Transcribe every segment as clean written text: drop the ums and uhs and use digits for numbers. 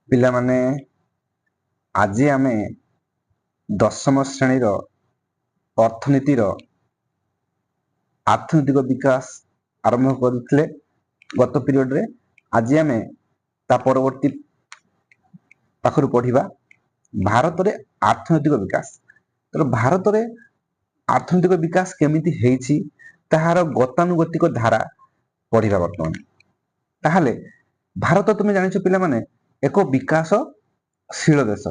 ପିଲାମାନେ ଆଜି ଆମେ ଦଶମ ଶ୍ରେଣୀର ଅର୍ଥନୀତିର ଆର୍ଥନୈତିକ ବିକାଶ ଆରମ୍ଭ କରିଥିଲେ ଗତ ପିରିୟଡ଼ରେ। ଆଜି ଆମେ ତା ପରବର୍ତ୍ତୀ ପାଖରୁ ପଢ଼ିବା ଭାରତରେ ଆର୍ଥନୈତିକ ବିକାଶ। ତେଣୁ ଭାରତରେ ଆର୍ଥନୈତିକ ବିକାଶ କେମିତି ହେଇଛି ତାହାର ଗତାନୁଗତିକ ଧାରା ପଢ଼ିବା ବର୍ତ୍ତମାନ। ତାହେଲେ ଭାରତ ତୁମେ ଜାଣିଛ ପିଲାମାନେ ଏକ ବିକାଶଶୀଳ ଦେଶ।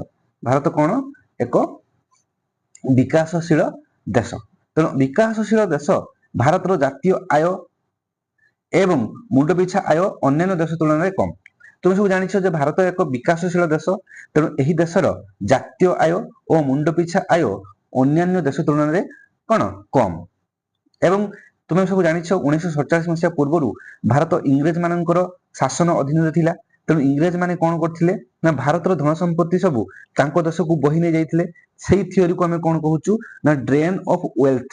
ଭାରତ କ'ଣ? ଏକ ବିକାଶଶୀଳ ଦେଶ। ତେଣୁ ବିକାଶଶୀଳ ଦେଶ ଭାରତର ଜାତୀୟ ଆୟ ଏବଂ ମୁଣ୍ଡ ପିଛା ଆୟ ଅନ୍ୟାନ୍ୟ ଦେଶ ତୁଳନାରେ କମ୍। ତୁମେ ସବୁ ଜାଣିଛ ଯେ ଭାରତ ଏକ ବିକାଶଶୀଳ ଦେଶ। ତେଣୁ ଏହି ଦେଶର ଜାତୀୟ ଆୟ ଓ ମୁଣ୍ଡ ପିଛା ଆୟ ଅନ୍ୟାନ୍ୟ ଦେଶ ତୁଳନାରେ କ'ଣ? କମ୍। ଏବଂ ତୁମେ ସବୁ ଜାଣିଛ 1947 ମସିହା ପୂର୍ବରୁ ଭାରତ ଇଂରେଜ ମାନଙ୍କର ଶାସନ ଅଧୀନରେ ଥିଲା। ତେଣୁ ଇଂରେଜ ମାନେ କ'ଣ କରିଥିଲେ ନା ଭାରତର ଧନ ସମ୍ପତ୍ତି ସବୁ ତାଙ୍କ ଦେଶକୁ ବୋହି ନେଇ ଯାଇଥିଲେ। ସେଇ ଥିଓରିକୁ ଆମେ କ'ଣ କହୁଛୁ ନା ଡ୍ରେନ୍ ଅଫ୍ ୱେଲ୍ଥ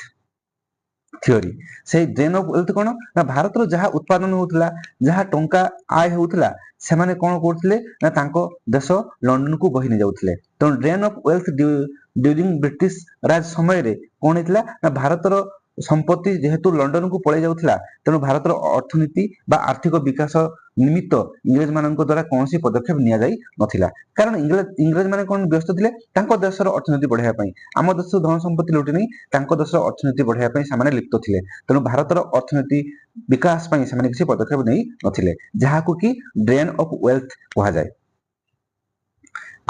ଥିଓରି। ସେଇ ଡ୍ରେନ୍ ଅଫ୍ ୱେଲ୍ଥ କ'ଣ ନା ଭାରତର ଯାହା ଉତ୍ପାଦନ ହେଉଥିଲା, ଯାହା ଟଙ୍କା ଆୟ ହେଉଥିଲା, ସେମାନେ କ'ଣ କରୁଥିଲେ ନା ତାଙ୍କ ଦେଶ ଲଣ୍ଡନକୁ ବୋହି ନେଇ ଯାଉଥିଲେ। ତେଣୁ drain of wealth during British Raj ସମୟରେ କ'ଣ ହେଇଥିଲା ନା ଭାରତର ସମ୍ପତ୍ତି ଯେହେତୁ ଲଣ୍ଡନକୁ ପଳେଇ ଯାଉଥିଲା, ତେଣୁ ଭାରତର ଅର୍ଥନୀତି ବା ଆର୍ଥିକ ବିକାଶ ନିମିତ୍ତ ଇଂରେଜ ମାନଙ୍କ ଦ୍ୱାରା କୌଣସି ପଦକ୍ଷେପ ନିଆଯାଇ ନଥିଲା। କାରଣ ଇଂରେଜ ମାନେ କ'ଣ ବ୍ୟସ୍ତ ଥିଲେ ତାଙ୍କ ଦେଶର ଅର୍ଥନୀତି ବଢ଼ାଇବା ପାଇଁ। ଆମ ଦେଶର ଧନ ସମ୍ପତ୍ତି ଲୁଟି ନେଇ ତାଙ୍କ ଦେଶର ଅର୍ଥନୀତି ବଢ଼ାଇବା ପାଇଁ ସେମାନେ ଲିପ୍ତ ଥିଲେ। ତେଣୁ ଭାରତର ଅର୍ଥନୀତି ବିକାଶ ପାଇଁ ସେମାନେ କିଛି ପଦକ୍ଷେପ ନେଇ ନଥିଲେ, ଯାହାକୁ କି ଡ୍ରେନ୍ ଅଫ୍ ୱେଲ୍ଥ କୁହାଯାଏ।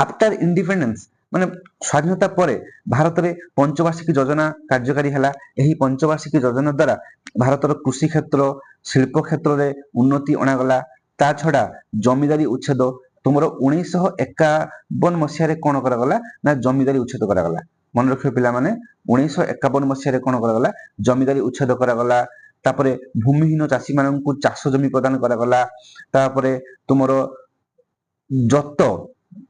ଆଫ୍ଟର ଇଣ୍ଡିପେଣ୍ଡେନ୍ସ ମାନେ ସ୍ୱାଧୀନତା ପରେ ଭାରତରେ ପଞ୍ଚବାର୍ଷିକୀ ଯୋଜନା କାର୍ଯ୍ୟକାରୀ ହେଲା। ଏହି ପଞ୍ଚବାର୍ଷିକୀ ଯୋଜନା ଦ୍ୱାରା ଭାରତର କୃଷି କ୍ଷେତ୍ର, ଶିଳ୍ପ କ୍ଷେତ୍ରରେ ଉନ୍ନତି ଅଣାଗଲା। ତା ଛଡ଼ା ଜମିଦାରୀ ଉଚ୍ଛେଦ ତୁମର 1951 ମସିହାରେ କ'ଣ କରାଗଲା ନା ଜମିଦାରୀ ଉଚ୍ଛେଦ କରାଗଲା। ମନେ ରଖିବ ପିଲାମାନେ, 1951 ମସିହାରେ କ'ଣ କରାଗଲା? ଜମିଦାରୀ ଉଚ୍ଛେଦ କରାଗଲା। ତାପରେ ଭୂମିହୀନ ଚାଷୀମାନଙ୍କୁ ଚାଷ ଜମି ପ୍ରଦାନ କରାଗଲା। ତାପରେ ତୁମର ଜତ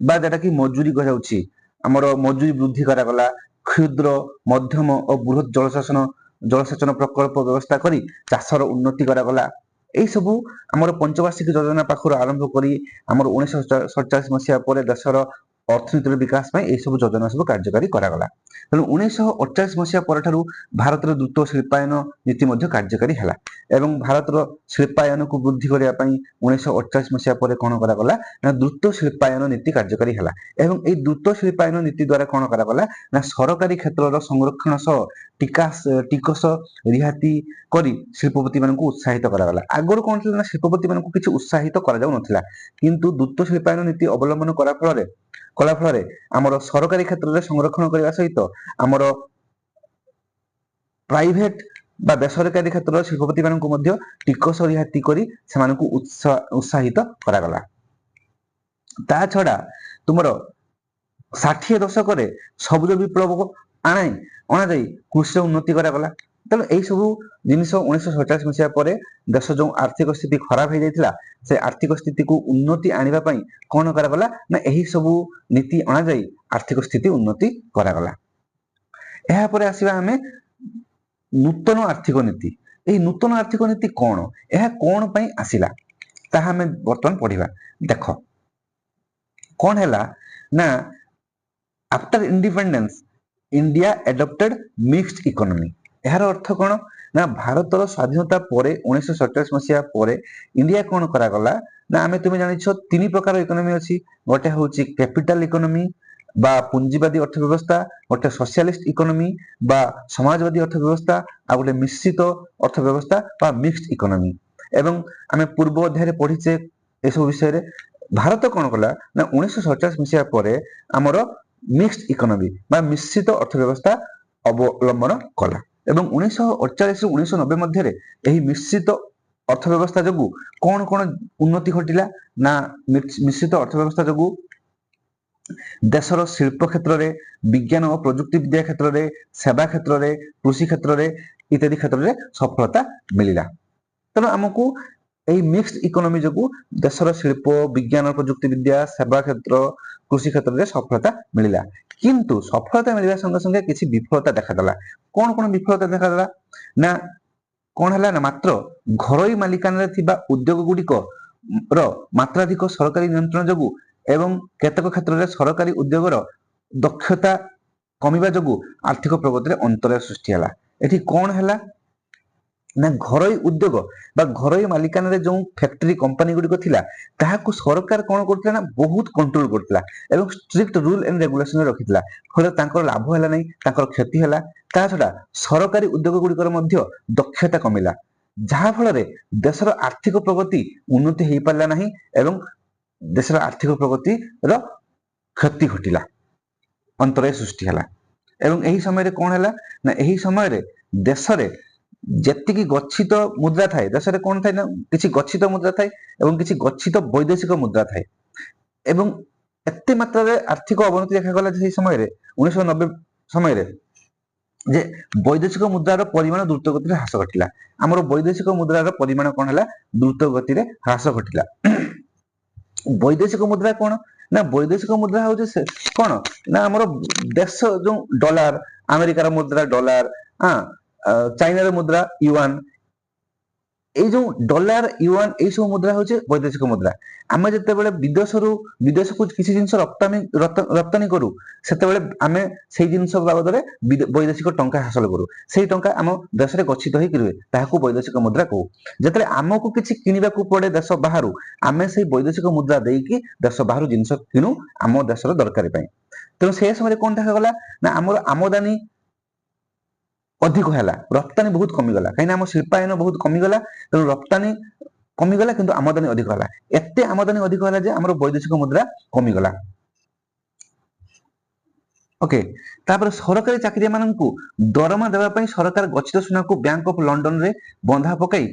ବା ଯେଟାକି ମଜୁରୀ କୁହାଯାଉଛି, ଆମର ମଜୁରୀ ବୃଦ୍ଧି କରାଗଲା। କ୍ଷୁଦ୍ର, ମଧ୍ୟମ ଓ ବୃହତ ଜଳସେଚନ ପ୍ରକଳ୍ପ ବ୍ୟବସ୍ଥା କରି ଚାଷର ଉନ୍ନତି କରାଗଲା। ଏଇ ସବୁ ଆମର ପଞ୍ଚବାର୍ଷିକୀ ଯୋଜନା ପାଖରୁ ଆରମ୍ଭ କରି ଆମର 1947 ମସିହା ପରେ ଦେଶର ଅର୍ଥନୀତିର ବିକାଶ ପାଇଁ ଏହିସବୁ ଯୋଜନା ସବୁ କାର୍ଯ୍ୟକାରୀ କରାଗଲା। ତେଣୁ 1948 ମସିହା ପରଠାରୁ ଭାରତର ଦ୍ରୁତ ଶିଳ୍ପାୟନ ନୀତି ମଧ୍ୟ କାର୍ଯ୍ୟକାରୀ ହେଲା। ଏବଂ ଭାରତର ଶିଳ୍ପାୟନକୁ ବୃଦ୍ଧି କରିବା ପାଇଁ 1948 ମସିହା ପରେ କ'ଣ କରାଗଲା ନା ଦ୍ରୁତ ଶିଳ୍ପାୟନ ନୀତି କାର୍ଯ୍ୟକାରୀ ହେଲା। ଏବଂ ଏହି ଦ୍ରୁତ ଶିଳ୍ପାୟନ ନୀତି ଦ୍ୱାରା କ'ଣ କରାଗଲା ନା ସରକାରୀ କ୍ଷେତ୍ରର ସଂରକ୍ଷଣ ସହ ଟିକସ ରିହାତି କରି ଶିଳ୍ପପତିମାନଙ୍କୁ ଉତ୍ସାହିତ କରାଗଲା। ଆଗରୁ କ'ଣ ଥିଲା ନା ଶିଳ୍ପପତିମାନଙ୍କୁ କିଛି ଉତ୍ସାହିତ କରାଯାଉନଥିଲା, କିନ୍ତୁ ଦ୍ରୁତ ଶିଳ୍ପାୟନ ନୀତି ଅବଲମ୍ବନ କଲା ଫଳରେ ଆମର ସରକାରୀ କ୍ଷେତ୍ରରେ ସଂରକ୍ଷଣ କରିବା ସହିତ ଆମର ପ୍ରାଇଭେଟ ବା ବେସରକାରୀ କ୍ଷେତ୍ରର ଶିଳ୍ପପତିମାନଙ୍କୁ ମଧ୍ୟ ଟିକସ ରିହାତି କରି ସେମାନଙ୍କୁ ଉତ୍ସାହିତ କରାଗଲା। ତା ଛଡ଼ା ତୁମର 60 ଦଶକରେ ସବୁଜ ବିପ୍ଳବ ଅଣାଯାଇ କୃଷିର ଉନ୍ନତି କରାଗଲା। ତେଣୁ ଏହି ସବୁ ଜିନିଷ 1947 ମସିହା ପରେ ଦେଶ ଯେଉଁ ଆର୍ଥିକ ସ୍ଥିତି ଖରାପ ହେଇଯାଇଥିଲା, ସେ ଆର୍ଥିକ ସ୍ଥିତିକୁ ଉନ୍ନତି ଆଣିବା ପାଇଁ କ'ଣ କରାଗଲା ନା ଏହି ସବୁ ନୀତି ଅଣାଯାଇ ଆର୍ଥିକ ସ୍ଥିତି ଉନ୍ନତି କରାଗଲା। ଏହାପରେ ଆସିବା ଆମେ ନୂତନ ଆର୍ଥିକ ନୀତି। ଏହି ନୂତନ ଆର୍ଥିକ ନୀତି କ'ଣ? ଏହା କ'ଣ ପାଇଁ ଆସିଲା ତାହା ଆମେ ବର୍ତ୍ତମାନ ପଢ଼ିବା। ଦେଖ କ'ଣ ହେଲା ନା after independence India adopted mixed economy. ଏହାର ଅର୍ଥ କ'ଣ ନା ଭାରତର ସ୍ୱାଧୀନତା ପରେ 1947 ମସିହା ପରେ ଇଣ୍ଡିଆ କ'ଣ କରାଗଲା ନା ତୁମେ ଜାଣିଛ 3 ପ୍ରକାର ଇକୋନୋମି ଅଛି। ଗୋଟେ ହେଉଛି କ୍ୟାପିଟାଲ ଇକୋନୋମି ବା ପୁଞ୍ଜିବାଦୀ ଅର୍ଥ ବ୍ୟବସ୍ଥା, ଗୋଟେ ସୋସିଆଲିଷ୍ଟ ଇକୋନୋମି ବା ସମାଜବାଦୀ ଅର୍ଥ ବ୍ୟବସ୍ଥା, ଆଉ ଗୋଟେ ମିଶ୍ରିତ ଅର୍ଥ ବ୍ୟବସ୍ଥା ବା ମିକ୍ସଡ ଇକୋନୋମି। ଏବଂ ଆମେ ପୂର୍ବ ଅଧ୍ୟାୟରେ ପଢ଼ିଛେ ଏସବୁ ବିଷୟରେ। ଭାରତ କ'ଣ କଲା ନା 1947 ମସିହା ପରେ ଆମର ମିକ୍ସଡ ଇକୋନୋମି ବା ମିଶ୍ରିତ ଅର୍ଥ ବ୍ୟବସ୍ଥା ଅବଲମ୍ବନ କଲା। ଏବଂ 1948 ରୁ 1990 ମଧ୍ୟରେ ଏହି ମିଶ୍ରିତ ଅର୍ଥ ବ୍ୟବସ୍ଥା ଯୋଗୁଁ କ'ଣ ଉନ୍ନତି ଘଟିଲା ନା ମିଶ୍ରିତ ଅର୍ଥ ବ୍ୟବସ୍ଥା ଯୋଗୁଁ ଦେଶର ଶିଳ୍ପ କ୍ଷେତ୍ରରେ, ବିଜ୍ଞାନ ଓ ପ୍ରଯୁକ୍ତି ବିଦ୍ୟା କ୍ଷେତ୍ରରେ, ସେବା କ୍ଷେତ୍ରରେ, କୃଷି କ୍ଷେତ୍ରରେ ଇତ୍ୟାଦି କ୍ଷେତ୍ରରେ ସଫଳତା ମିଳିଲା। ତେଣୁ ଆମକୁ ଏହି ମିକ୍ସଡ ଇକୋନୋମି ଯୋଗୁଁ ଦେଶର ଶିଳ୍ପ, ବିଜ୍ଞାନ, ପ୍ରଯୁକ୍ତି ବିଦ୍ୟା, ସେବା କ୍ଷେତ୍ର, କୃଷି କ୍ଷେତ୍ରରେ ସଫଳତା ମିଳିଲା। କିନ୍ତୁ ସଫଳତା ମିଳିବା ସଙ୍ଗେ ସଙ୍ଗେ କିଛି ବିଫଳତା ଦେଖାଦେଲା। କ'ଣ ବିଫଳତା ଦେଖାଦେଲା ନା କ'ଣ ହେଲା ନା ମାତ୍ର ଘରୋଇ ମାଲିକାନାରେ ଥିବା ଉଦ୍ୟୋଗ ଗୁଡ଼ିକର ମାତ୍ରାଧିକ ସରକାରୀ ନିୟନ୍ତ୍ରଣ ଯୋଗୁଁ ଏବଂ କେତେକ କ୍ଷେତ୍ରରେ ସରକାରୀ ଉଦ୍ୟୋଗର ଦକ୍ଷତା କମିବା ଯୋଗୁଁ ଆର୍ଥିକ ପ୍ରଗତିରେ ଅନ୍ତରାୟ ସୃଷ୍ଟି ହେଲା। ଏଠି କ'ଣ ହେଲା ନା ଘରୋଇ ଉଦ୍ୟୋଗ ବା ଘରୋଇ ମାଲିକାନାରେ ଯେଉଁ ଫ୍ୟାକ୍ଟ୍ରି କମ୍ପାନୀ ଗୁଡ଼ିକ ଥିଲା ତାହାକୁ ସରକାର କ'ଣ କରୁଥିଲା ନା ବହୁତ କଣ୍ଟ୍ରୋଲ କରୁଥିଲା ଏବଂ ଷ୍ଟ୍ରିକ୍ଟ ରୁଲ ଆଣ୍ଡ ରେଗୁଲେସନ ରଖିଥିଲା। ଫଳରେ ତାଙ୍କର ଲାଭ ହେଲା ନାହିଁ, ତାଙ୍କର କ୍ଷତି ହେଲା। ତା ଛଡ଼ା ସରକାରୀ ଉଦ୍ୟୋଗ ଗୁଡ଼ିକର ମଧ୍ୟ ଦକ୍ଷତା କମିଲା, ଯାହା ଫଳରେ ଦେଶର ଆର୍ଥିକ ପ୍ରଗତି ଉନ୍ନତି ହେଇପାରିଲା ନାହିଁ ଏବଂ ଦେଶର ଆର୍ଥିକ ପ୍ରଗତିର କ୍ଷତି ଘଟିଲା, ଅନ୍ତରାୟ ସୃଷ୍ଟି ହେଲା। ଏବଂ ଏହି ସମୟରେ କ'ଣ ହେଲା ନା ଏହି ସମୟରେ ଦେଶରେ ଯେତିକି ଗଚ୍ଛିତ ମୁଦ୍ରା ଥାଏ, ଦେଶରେ କ'ଣ ଥାଏ ନା କିଛି ଗଚ୍ଛିତ ମୁଦ୍ରା ଥାଏ ଏବଂ କିଛି ଗଚ୍ଛିତ ବୈଦେଶିକ ମୁଦ୍ରା ଥାଏ। ଏବଂ ଏତେ ମାତ୍ରାରେ ଆର୍ଥିକ ଅବନତି ଦେଖାଗଲା ଯେ ସେହି ସମୟରେ 1990 ସମୟରେ ଯେ ବୈଦେଶିକ ମୁଦ୍ରାର ପରିମାଣ ଦ୍ରୁତ ଗତିରେ ହ୍ରାସ ଘଟିଲା। ଆମର ବୈଦେଶିକ ମୁଦ୍ରାର ପରିମାଣ କ'ଣ ହେଲା? ଦ୍ରୁତ ଗତିରେ ହ୍ରାସ ଘଟିଲା। ବୈଦେଶିକ ମୁଦ୍ରା କ'ଣ ନା ବୈଦେଶିକ ମୁଦ୍ରା ହେଉଛି କ'ଣ ନା ଆମର ଦେଶ ଯୋଉ ଡଲାର, ଆମେରିକାର ମୁଦ୍ରା ଡଲାର, ଚାଇନାର ମୁଦ୍ରା ୟୁଆନ, এই ଯୋଉ ଡଲାର ୟୁଆନ এই ସବୁ ମୁଦ୍ରା ହେଉଛି ବୈଦେଶିକ ମୁଦ୍ରା। ଆମେ ଯେତେବେଳେ ବିଦେଶକୁ କିଛି ଜିନିଷ ରପ୍ତାନି କରୁ ସେତେବେଳେ ଆମେ ସେଇ ଜିନିଷ ବାବଦରେ ବୈଦେଶିକ ଟଙ୍କା ହାସଲ କରୁ। ସେଇ ଟଙ୍କା ଆମ ଦେଶରେ ଗଚ୍ଛିତ ହେଇକି ରୁହେ, ତାହାକୁ ବୈଦେଶିକ ମୁଦ୍ରା କହୁ। ଯେତେବେଳେ ଆମକୁ କିଛି କିଣିବାକୁ ପଡେ ଦେଶ ବାହାରୁ, ଆମେ ସେଇ ବୈଦେଶିକ ମୁଦ୍ରା ଦେଇକି ଦେଶ ବାହାରୁ ଜିନିଷ କିଣୁ ଆମ ଦେଶର ଦରକାର ପାଇଁ। ତେଣୁ ସେ ସମୟରେ କ'ଣ ଦେଖାଗଲା ନା ଆମର ଆମଦାନୀ ଅଧିକ ହେଲା, ରପ୍ତାନି ବହୁତ କମିଗଲା। କାହିଁକିନା ଆମ ଶିଳ୍ପାୟନ ବହୁତ କମିଗଲା, ତେଣୁ ରପ୍ତାନି କମିଗଲା କିନ୍ତୁ ଆମଦାନୀ ଅଧିକ ହେଲା। ଏତେ ଆମଦାନୀ ଅଧିକ ହେଲା ଯେ ଆମର ବୈଦେଶିକ ମୁଦ୍ରା କମିଗଲା। ଓକେ, ତାପରେ ସରକାରୀ ଚାକିରିଆ ମାନଙ୍କୁ ଦରମା ଦେବା ପାଇଁ ସରକାର ଗଚ୍ଛିତ ସୁନାକୁ ବ୍ୟାଙ୍କ ଅଫ ଲଣ୍ଡନରେ ବନ୍ଧା ପକାଇ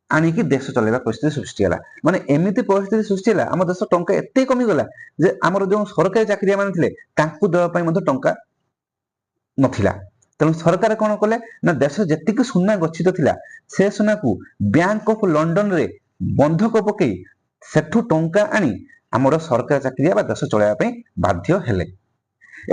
ଆଣିକି ଦେଶ ଚଳାଇବା ପରିସ୍ଥିତି ସୃଷ୍ଟି ହେଲା। ମାନେ ଏମିତି ପରିସ୍ଥିତି ସୃଷ୍ଟି ହେଲା ଆମ ଦେଶ ଟଙ୍କା ଏତେ କମିଗଲା ଯେ ଆମର ଯେଉଁ ସରକାରୀ ଚାକିରିଆ ମାନେ ଥିଲେ ତାଙ୍କୁ ଦେବା ପାଇଁ ମଧ୍ୟ ଟଙ୍କା ନଥିଲା। ତେଣୁ ସରକାର କ'ଣ କଲେ ନା ଦେଶରେ ଯେତିକି ସୁନା ଗଚ୍ଛିତ ଥିଲା ସେ ସୁନାକୁ ବ୍ୟାଙ୍କ ଅଫ ଲଣ୍ଡନରେ ବନ୍ଧକ ପକାଇ ସେଠୁ ଟଙ୍କା ଆଣି ଆମର ସରକାରୀ ଚାକିରିଆ ବା ଦେଶ ଚଳାଇବା ପାଇଁ ବାଧ୍ୟ ହେଲେ।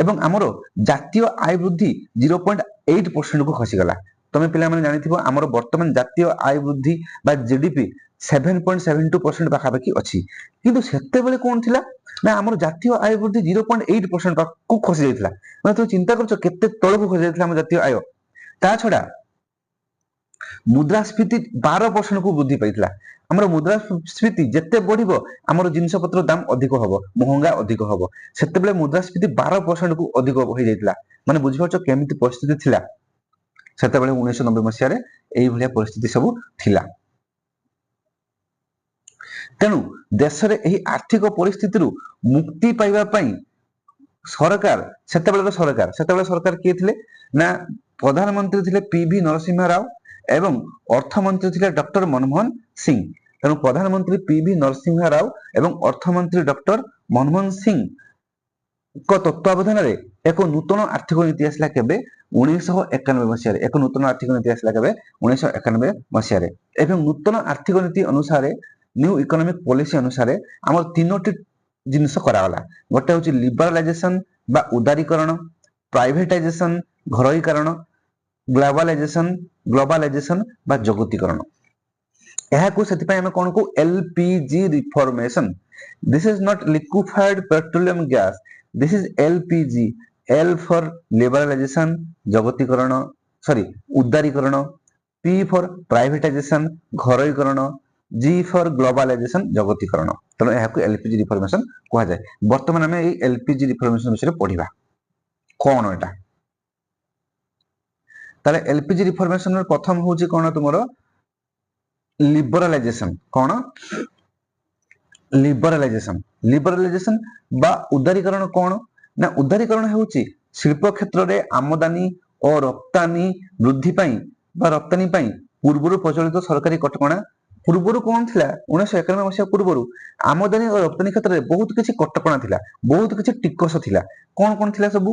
ଏବଂ ଆମର ଜାତୀୟ ଆୟ ବୃଦ୍ଧି 0.8% କୁ ଖସିଗଲା। ତମେ ପିଲାମାନେ ଜାଣିଥିବ ଆମର ବର୍ତ୍ତମାନ ଜାତୀୟ ଆୟ ବୃଦ୍ଧି ବା ଜିଡିପି 7.72% ପାଖାପାଖି ଅଛି। କିନ୍ତୁ ସେତେବେଳେ କ'ଣ ଥିଲା ନା ଆମର ଜାତୀୟ ଆୟ ବୃଦ୍ଧି 0.8% ପାଖକୁ ଖସି ଯାଇଥିଲା। ମାନେ ତୁମେ ଚିନ୍ତା କରୁଛ କେତେ ତଳକୁ ଖସି ଯାଇଥିଲା ଆମ ଜାତୀୟ ଆୟ। ତା ଛଡ଼ା ମୁଦ୍ରାସ୍ଫୀତି 12% କୁ ବୃଦ୍ଧି ପାଇଥିଲା। ଆମର ମୁଦ୍ରାସ୍ଫୀତି ଯେତେ ବଢିବ ଆମର ଜିନିଷପତ୍ର ଦାମ ଅଧିକ ହବ, ମହଙ୍ଗା ଅଧିକ ହବ। ସେତେବେଳେ ମୁଦ୍ରାସ୍ଫୀତି 12% କୁ ଅଧିକ ହୋଇଯାଇଥିଲା। ମାନେ ବୁଝିପାରୁଛ କେମିତି ପରିସ୍ଥିତି ଥିଲା ସେତେବେଳେ 1990 ମସିହାରେ ଏଇଭଳିଆ ପରିସ୍ଥିତି ସବୁ ଥିଲା। ତେଣୁ ଦେଶରେ ଏହି ଆର୍ଥିକ ପରିସ୍ଥିତିରୁ ମୁକ୍ତି ପାଇବା ପାଇଁ ସେତେବେଳେ ସରକାର କିଏ ଥିଲେ ନା ପ୍ରଧାନମନ୍ତ୍ରୀ ଥିଲେ ପିଭି ନରସିଂହ ରାଓ ଏବଂ ଅର୍ଥମନ୍ତ୍ରୀ ଥିଲେ ଡକ୍ଟର ମନମୋହନ ସିଂ। ତେଣୁ ପ୍ରଧାନମନ୍ତ୍ରୀ ପିଭି ନରସିଂହ ରାଓ ଏବଂ ଅର୍ଥମନ୍ତ୍ରୀ ଡକ୍ଟର ମନମୋହନ ସିଂଙ୍କ ତତ୍ତ୍ୱାବଧାନରେ ଏକ ନୂତନ ଆର୍ଥିକ ନୀତି ଆସିଲା କେବେ? 1991 ମସିହାରେ। ଏକ ନୂତନ ଆର୍ଥିକ ନୀତି ଆସିଲା କେବେ? 1991 ମସିହାରେ। ଏବଂ ନୂତନ ଆର୍ଥିକ ନୀତି ଅନୁସାରେ ନ୍ୟୁ ଇକୋନୋମିକ ପଲିସି ଅନୁସାରେ ଆମର 3ଟି ଜିନିଷ କରାଗଲା। ଗୋଟେ ହେଉଛି ଲିବରାଲାଇଜେସନ ବା ଉଦାରୀକରଣ, ପ୍ରାଇଭେଟାଇଜେସନ ଘରୋଇକରଣ, ଗ୍ଲୋବାଲାଇଜେସନ ବା ଜଗତୀକରଣ। ଏହାକୁ ସେଥିପାଇଁ ଆମେ କ'ଣ କହୁ? LPG reformation. This is not liquefied petroleum gas, this is LPG. L for liberalisation ଜଗତୀକରଣ ଉଦାରୀକରଣ, ପି ଫର ପ୍ରାଇଭେଟାଇଜେସନ ଘରୋଇକରଣ, ଜି ଫର ଗ୍ଲୋବାଲାଇଜେସନ ଜଗତୀକରଣ। ତେଣୁ ଏହାକୁ ଏଲପିଜି ରିଫର୍ମେସନ କୁହାଯାଏ। ବର୍ତ୍ତମାନ ଆମେ ଏଇ ଏଲପିଜି ରିଫର୍ମେସନ ବିଷୟରେ ପଢିବା। କ'ଣ ଏଟା? ତାହେଲେ ଏଲପିଜି ରିଫର୍ମେସନର ପ୍ରଥମ ହେଉଛି କ'ଣ ତୁମର? ଲିବରାଲାଇଜେସନ। କ'ଣ? ଲିବରାଲାଇଜେସନ ବା ଉଦାରୀକରଣ କ'ଣ ନା ଉଦାରୀକରଣ ହେଉଛି ଶିଳ୍ପ କ୍ଷେତ୍ରରେ ଆମଦାନୀ ଓ ରପ୍ତାନି ବୃଦ୍ଧି ପାଇଁ ବା ରପ୍ତାନି ପାଇଁ ପୂର୍ବରୁ ପ୍ରଚଳିତ ସରକାରୀ କଟକଣା। ପୂର୍ବରୁ କ'ଣ ଥିଲା? 1991 ମସିହା ପୂର୍ବରୁ ଆମଦାନୀ ଓ ରପ୍ତାନି କ୍ଷେତ୍ରରେ ବହୁତ କିଛି କଟକଣା ଥିଲା, ବହୁତ କିଛି ଟିକସ ଥିଲା। କ'ଣ ଥିଲା ସବୁ?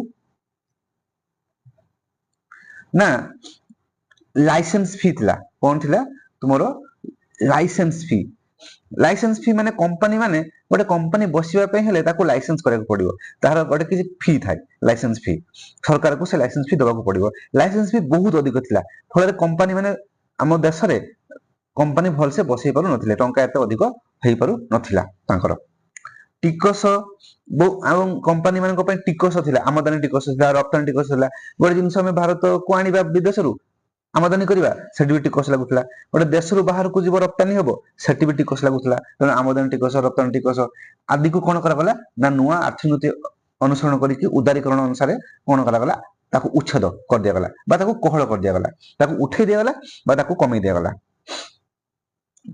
ନା ଲାଇସେନ୍ସ ଫି ଥିଲା। କ'ଣ ଥିଲା ତୁମର? ଲାଇସେନ୍ସ ଫି ମାନେ କମ୍ପାନୀ ମାନେ ଗୋଟେ କମ୍ପାନୀ ବସିବା ପାଇଁ ହେଲେ ତାକୁ ଲାଇସେନ୍ସ କରିବାକୁ ପଡିବ, ତାହାର ଗୋଟେ କିଛି ଫି ଥାଏ ଲାଇସେନ୍ସ ଫି। ସରକାରକୁ ସେ ଲାଇସେନ୍ସ ଫି ଦେବାକୁ ପଡିବ। ଲାଇସେନ୍ସ ଫି ବହୁତ ଅଧିକ ଥିଲା, ଫଳରେ କମ୍ପାନୀ ମାନେ ଆମ ଦେଶରେ କମ୍ପାନୀ ଭଲସେ ବସେଇ ପାରୁନଥିଲେ, ଟଙ୍କା ଏତେ ଅଧିକ ହେଇପାରୁ ନଥିଲା ତାଙ୍କର। ଟିକସ ଏବଂ କମ୍ପାନୀ ମାନଙ୍କ ପାଇଁ ଟିକସ ଥିଲା, ଆମଦାନୀ ଟିକସ ଥିଲା, ରପ୍ତାନୀ ଟିକସ ଥିଲା। ଗୋଟେ ଜିନିଷ ଆମେ ଭାରତକୁ ଆଣିବା ବିଦେଶରୁ ଆମଦାନୀ କରିବା, ସେଠି ବି ଟିକସ ଲାଗୁଥିଲା। ଗୋଟେ ଦେଶରୁ ବାହାରକୁ ଯିବ ରପ୍ତାନୀ ହବ, ସେଠି ବି ଟିକସ ଲାଗୁଥିଲା। ତେଣୁ ଆମଦାନୀ ଟିକସ, ରପ୍ତାନୀ ଟିକସ ଆଦିକୁ କଣ କରାଗଲା ନା ନୂଆ ଆର୍ଥିକ ନୀତି ଅନୁସରଣ କରିକି ଉଦାରୀକରଣ ଅନୁସାରେ କଣ କରାଗଲା, ତାକୁ ଉଚ୍ଛେଦ କରିଦିଆଗଲା ବା ତାକୁ କୋହଳ କରିଦିଆଗଲା, ତାକୁ ଉଠେଇ ଦିଆଗଲା ବା ତାକୁ କମେଇ ଦିଆଗଲା।